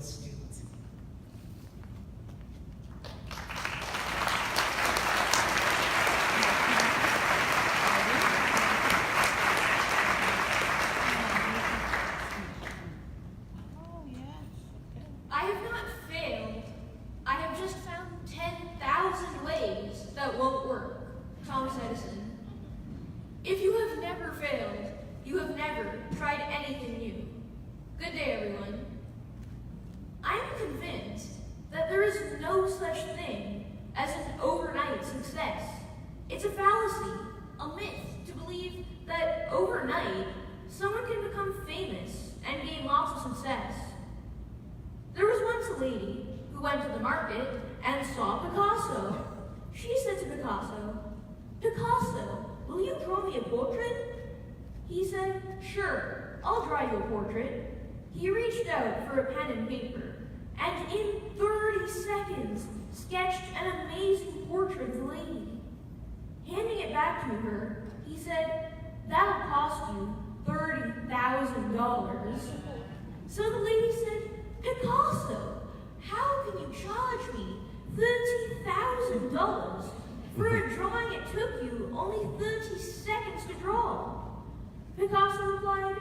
skilled student. I have not failed. I have just found 10,000 ways that won't work. Thomas Edison. If you have never failed, you have never tried anything new. Good day, everyone. I am convinced that there is no such thing as an overnight success. It's a fallacy, a myth, to believe that overnight someone can become famous and gain lots of success. There was once a lady who went to the market and saw Picasso. She said to Picasso, "Picasso, will you draw me a portrait?" He said, "Sure, I'll draw you a portrait." He reached out for a pen and paper, and in 30 seconds sketched an amazing portrait of the lady. Handing it back to her, he said, "That'll cost you $30,000. So the lady said, "Picasso, how can you charge me $30,000 for a drawing it took you only 30 seconds to draw?" Picasso replied,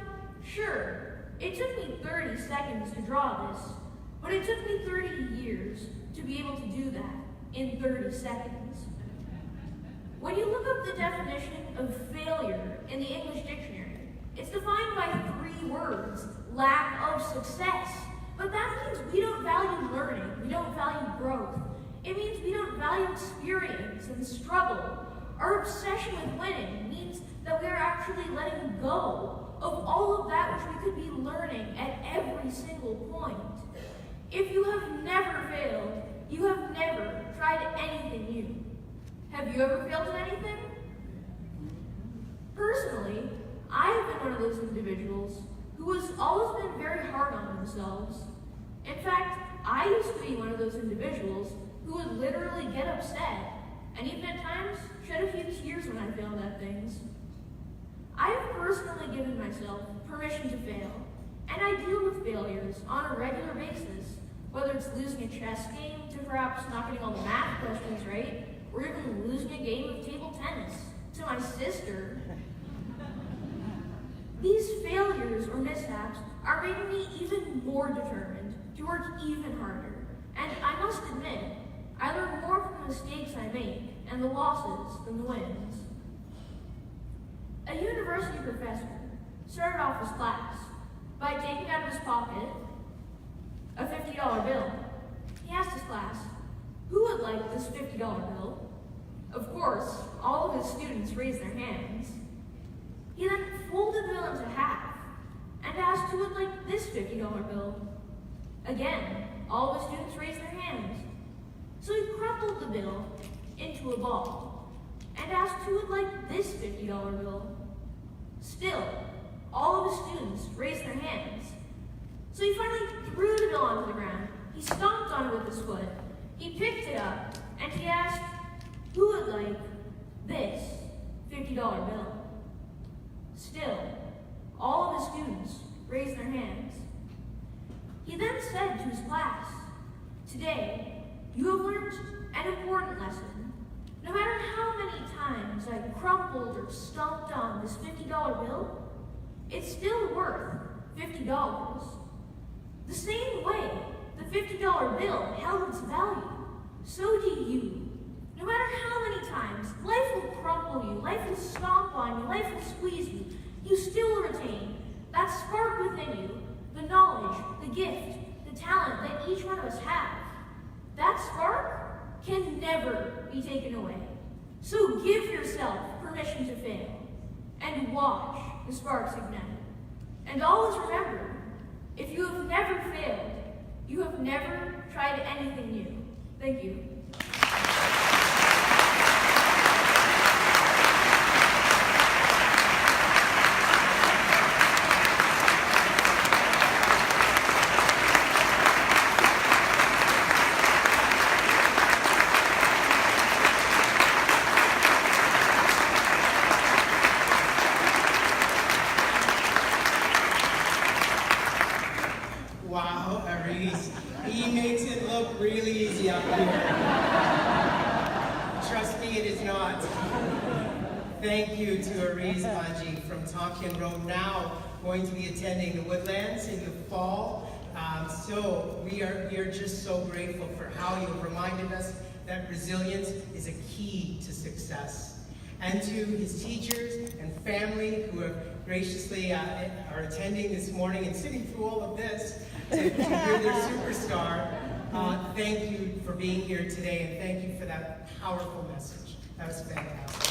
"Sure, it took me 30 seconds to draw this, but it took me 30 years to be able to do that in 30 seconds. When you look up the definition of failure in the English dictionary, it's defined by 3 words: lack of success. But that means we don't value learning, we don't value growth. It means we don't value experience and struggle. Our obsession with winning means that we are actually letting go of all of that which we could be learning at every single point. If you have never failed, you have never tried anything new. Have you ever failed at anything? Personally, I have been one of those individuals who has always been very hard on themselves. In fact, I used to be one of those individuals who would literally get upset and even at times shed a few tears when I failed at things. I have personally given myself permission to fail, and I deal with failures on a regular basis, whether it's losing a chess game to perhaps not getting all the math questions right, or even losing a game of table tennis to my sister. These failures or mishaps are making me even more determined to work even harder. And I must admit, I learn more from the mistakes I make and the losses than the wins. A university professor started off his class by taking out of his pocket a $50 bill. He asked his class, "Who would like this $50 bill?" Of course, all of his students raised their hands. He then folded the bill into half and asked who would like this $50 bill. Again, all the students raised their hands. So he crumpled the bill into a ball and asked who would like this $50 bill. Still, all of the students raised their hands. So he finally threw the bill onto the ground. He stomped on it with his foot. He picked it up and he asked who would like this $50 bill. Still, all of the students raised their hands. He then said to his class, "Today, you have learned an important lesson. No matter how many times I crumpled or stomped on this $50 bill, it's still worth $50. The same way the $50 bill held its value, so do you. No matter how many times life will crumple you, life will stomp on you, life will squeeze you, you still retain that spark within you, the knowledge, the gift, the talent that each one of us have. That spark can never be taken away. So give yourself permission to fail and watch the sparks ignite. And always remember, if you have never failed, you have never tried anything new." Thank you. Wow, Areez. Areez. He makes it look really easy up here. Trust me, it is not. Thank you to Areez Bhanji from Tompkins Road, now going to be attending the Woodlands in the fall. So we are just so grateful for how you've reminded us that resilience is a key to success. And to his teachers and family who have graciously are attending this morning and sitting through all of this to hear their superstar, thank you for being here today, and thank you for that powerful message. That was fantastic.